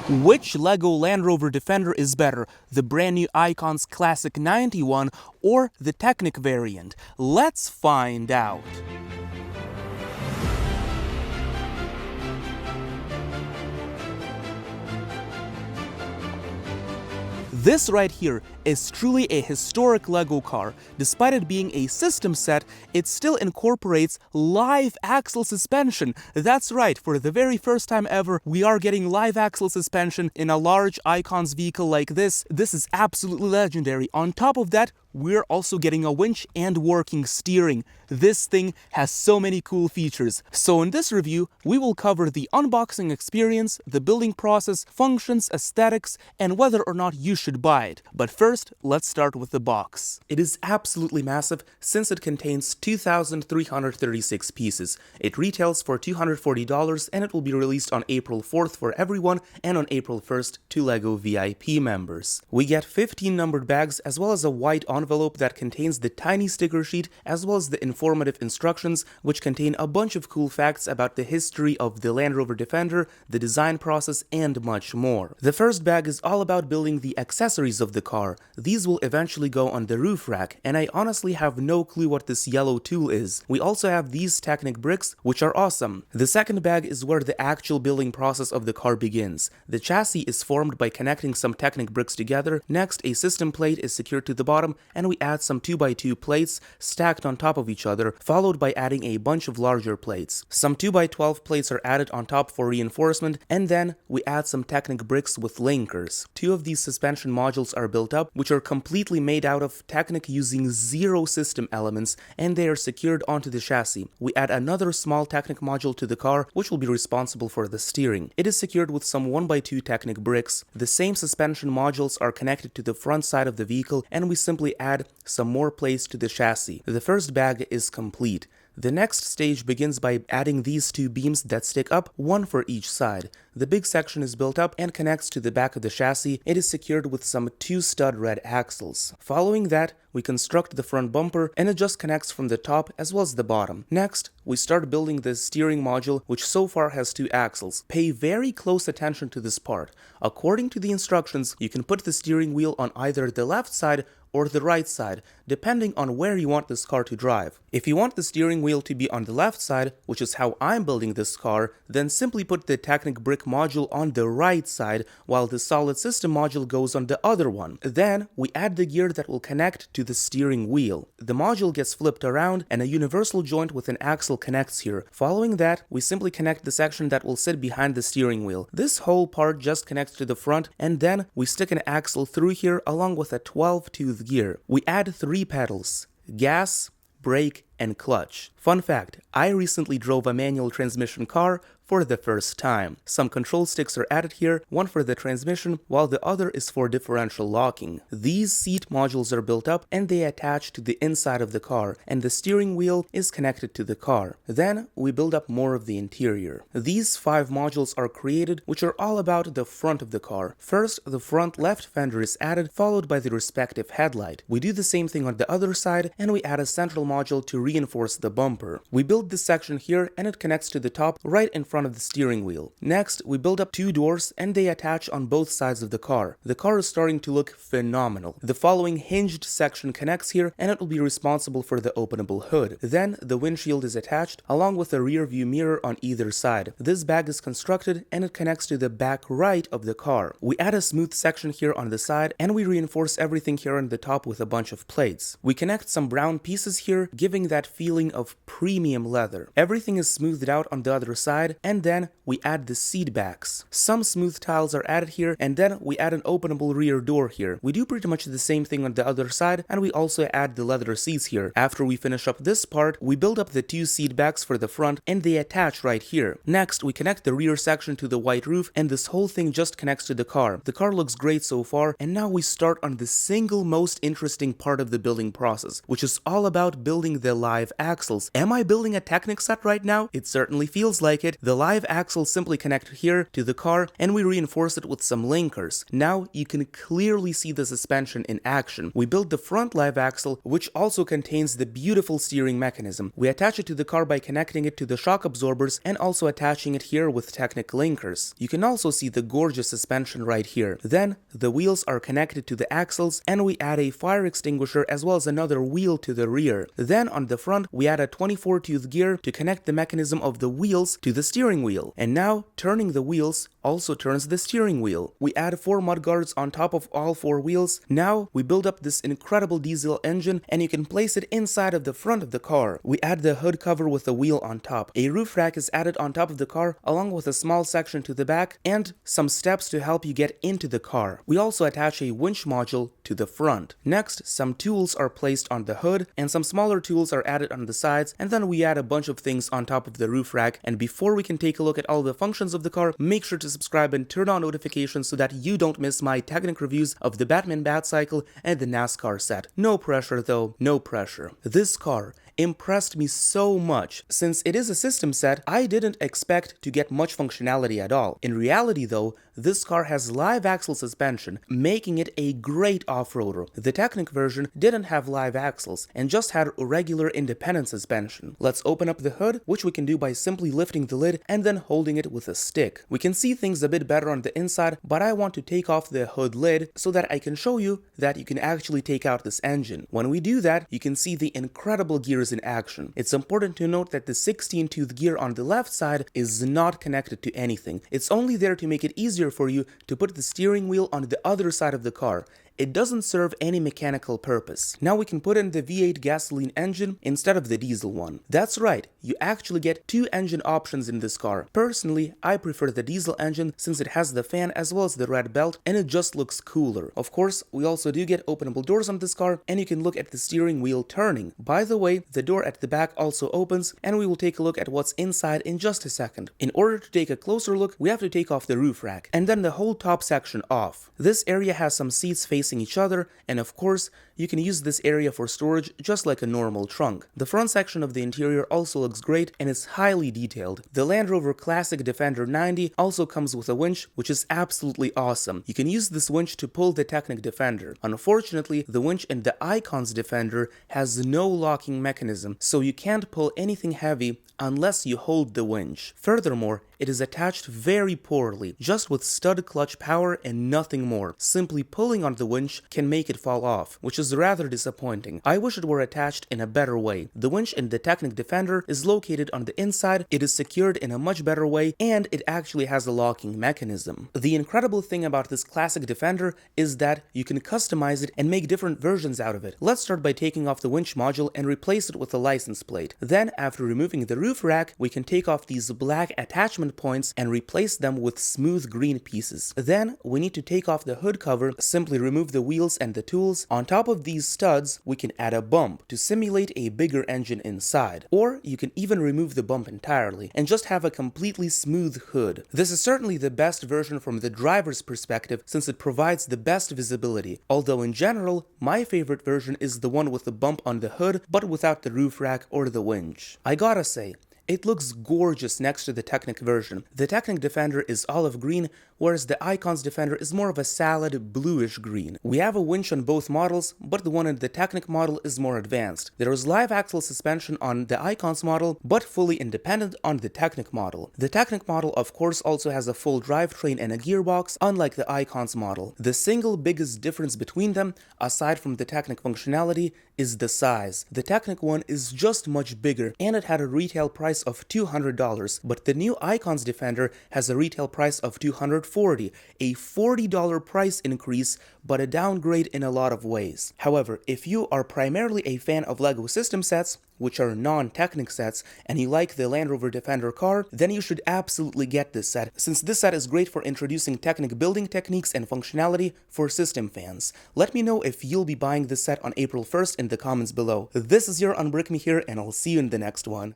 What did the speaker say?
Which LEGO Land Rover Defender is better, the brand new Icons Classic 91 or the Technic variant? Let's find out. This right here is truly a historic LEGO car. Despite it being a system set, it still incorporates live axle suspension. That's right, for the very first time ever, we are getting live axle suspension in a large Icons vehicle like this. This is absolutely legendary. On top of that, we're also getting a winch and working steering. This thing has so many cool features. So in this review, we will cover the unboxing experience, the building process, functions, aesthetics, and whether or not you should buy it. But first, let's start with the box. It is absolutely massive since it contains 2,336 pieces. It retails for $240 and it will be released on April 4th for everyone and on April 1st to LEGO VIP members. We get 15 numbered bags as well as a white envelope that contains the tiny sticker sheet as well as the informative instructions, which contain a bunch of cool facts about the history of the Land Rover Defender, the design process, and much more. The first bag is all about building the accessories of the car. These will eventually go on the roof rack, and I honestly have no clue what this yellow tool is. We also have these Technic bricks, which are awesome. The second bag is where the actual building process of the car begins. The chassis is formed by connecting some Technic bricks together. Next, a system plate is secured to the bottom, and we add some 2x2 plates stacked on top of each other, followed by adding a bunch of larger plates. Some 2x12 plates are added on top for reinforcement, and then we add some Technic bricks with linkers. Two of these suspension modules are built up, which are completely made out of Technic using 0 system elements, and they are secured onto the chassis. We add another small Technic module to the car, which will be responsible for the steering. It is secured with some 1x2 Technic bricks. The same suspension modules are connected to the front side of the vehicle, and we simply add some more plates to the chassis. The first bag is complete. The next stage begins by adding these two beams that stick up, one for each side. The big section is built up and connects to the back of the chassis. It is secured with some 2 stud red axles. Following that, we construct the front bumper, and it just connects from the top as well as the bottom. Next, we start building the steering module, which so far has 2 axles. Pay very close attention to this part. According to the instructions, you can put the steering wheel on either the left side or the right side, depending on where you want this car to drive. If you want the steering wheel to be on the left side, which is how I'm building this car, then simply put the Technic brick module on the right side, while the solid system module goes on the other one. Then, we add the gear that will connect to the steering wheel. The module gets flipped around, and a universal joint with an axle connects here. Following that, we simply connect the section that will sit behind the steering wheel. This whole part just connects to the front, and then we stick an axle through here along with a 12-tooth gear. We add 3 pedals: gas, brake, and clutch. Fun fact, I recently drove a manual transmission car for the first time. Some control sticks are added here, one for the transmission, while the other is for differential locking. These seat modules are built up and they attach to the inside of the car, and the steering wheel is connected to the car. Then we build up more of the interior. These 5 modules are created, which are all about the front of the car. First, the front left fender is added, followed by the respective headlight. We do the same thing on the other side, and we add a central module to reinforce the bumper. We build this section here, and it connects to the top right in front of the steering wheel. Next, we build up 2 doors, and they attach on both sides of the car. The car is starting to look phenomenal. The following hinged section connects here, and it will be responsible for the openable hood. Then, the windshield is attached, along with a rear view mirror on either side. This bag is constructed, and it connects to the back right of the car. We add a smooth section here on the side, and we reinforce everything here on the top with a bunch of plates. We connect some brown pieces here, giving that feeling of premium leather. Everything is smoothed out on the other side, and then we add the seat backs. Some smooth tiles are added here, and then we add an openable rear door here. We do pretty much the same thing on the other side, and we also add the leather seats here. After we finish up this part, we build up the 2 seat backs for the front, and they attach right here. Next, we connect the rear section to the white roof, and this whole thing just connects to the car. The car looks great so far, and now we start on the single most interesting part of the building process, which is all about building the live axles. Am I building a Technic set right now? It certainly feels like it. The live axles simply connect here to the car and we reinforce it with some linkers. Now you can clearly see the suspension in action. We built the front live axle, which also contains the beautiful steering mechanism. We attach it to the car by connecting it to the shock absorbers and also attaching it here with Technic linkers. You can also see the gorgeous suspension right here. Then the wheels are connected to the axles and we add a fire extinguisher as well as another wheel to the rear. Then on the front we add a 24-tooth gear to connect the mechanism of the wheels to the steering wheel. And now turning the wheels also turns the steering wheel. We add 4 mudguards on top of all 4 wheels. Now we build up this incredible diesel engine and you can place it inside of the front of the car. We add the hood cover with the wheel on top. A roof rack is added on top of the car along with a small section to the back and some steps to help you get into the car. We also attach a winch module to the front. Next, some tools are placed on the hood and some smaller tools are added on the sides, and then we add a bunch of things on top of the roof rack. And before we can take a look at all the functions of the car, make sure to subscribe and turn on notifications so that you don't miss my Technic reviews of the Batman Batcycle and the NASCAR set. No pressure though, no pressure. This car impressed me so much. Since it is a system set, I didn't expect to get much functionality at all. In reality though, this car has live axle suspension, making it a great off-roader. The Technic version didn't have live axles and just had regular independent suspension. Let's open up the hood, which we can do by simply lifting the lid and then holding it with a stick. We can see things a bit better on the inside, but I want to take off the hood lid so that I can show you that you can actually take out this engine. When we do that, you can see the incredible gears in action. It's important to note that the 16-tooth gear on the left side is not connected to anything. It's only there to make it easier for you to put the steering wheel on the other side of the car. It doesn't serve any mechanical purpose. Now we can put in the V8 gasoline engine instead of the diesel one. That's right, you actually get 2 engine options in this car. Personally, I prefer the diesel engine since it has the fan as well as the red belt and it just looks cooler. Of course, we also do get openable doors on this car and you can look at the steering wheel turning. By the way, the door at the back also opens and we will take a look at what's inside in just a second. In order to take a closer look, we have to take off the roof rack and then the whole top section off. This area has some seats facing each other, and of course you can use this area for storage just like a normal trunk. The front section of the interior also looks great and is highly detailed. The Land Rover Classic Defender 90 also comes with a winch, which is absolutely awesome. You can use this winch to pull the Technic Defender. Unfortunately, the winch in the Icon's Defender has no locking mechanism, so you can't pull anything heavy unless you hold the winch. Furthermore, it is attached very poorly, just with stud clutch power and nothing more. Simply pulling on the winch can make it fall off, which is rather disappointing. I wish it were attached in a better way. The winch in the Technic Defender is located on the inside, it is secured in a much better way, and it actually has a locking mechanism. The incredible thing about this Classic Defender is that you can customize it and make different versions out of it. Let's start by taking off the winch module and replace it with a license plate. Then, after removing the roof rack, we can take off these black attachment points and replace them with smooth green pieces. Then we need to take off the hood cover, simply remove the wheels and the tools. On top of these studs, we can add a bump to simulate a bigger engine inside. Or you can even remove the bump entirely and just have a completely smooth hood. This is certainly the best version from the driver's perspective since it provides the best visibility. Although in general, my favorite version is the one with the bump on the hood but without the roof rack or the winch. I gotta say, it looks gorgeous next to the Technic version. The Technic Defender is olive green, whereas the Icon's Defender is more of a salad bluish green. We have a winch on both models, but the one in the Technic model is more advanced. There is live axle suspension on the Icon's model, but fully independent on the Technic model. The Technic model of course also has a full drivetrain and a gearbox, unlike the Icon's model. The single biggest difference between them, aside from the Technic functionality, is the size. The Technic one is just much bigger, and it had a retail price of $200, but the new Icon's Defender has a retail price of $240, a $40 price increase, but a downgrade in a lot of ways. However, if you are primarily a fan of LEGO system sets, which are non-Technic sets, and you like the Land Rover Defender car, then you should absolutely get this set, since this set is great for introducing Technic building techniques and functionality for system fans. Let me know if you'll be buying this set on April 1st in the comments below. This is your Unbrick Me here, and I'll see you in the next one.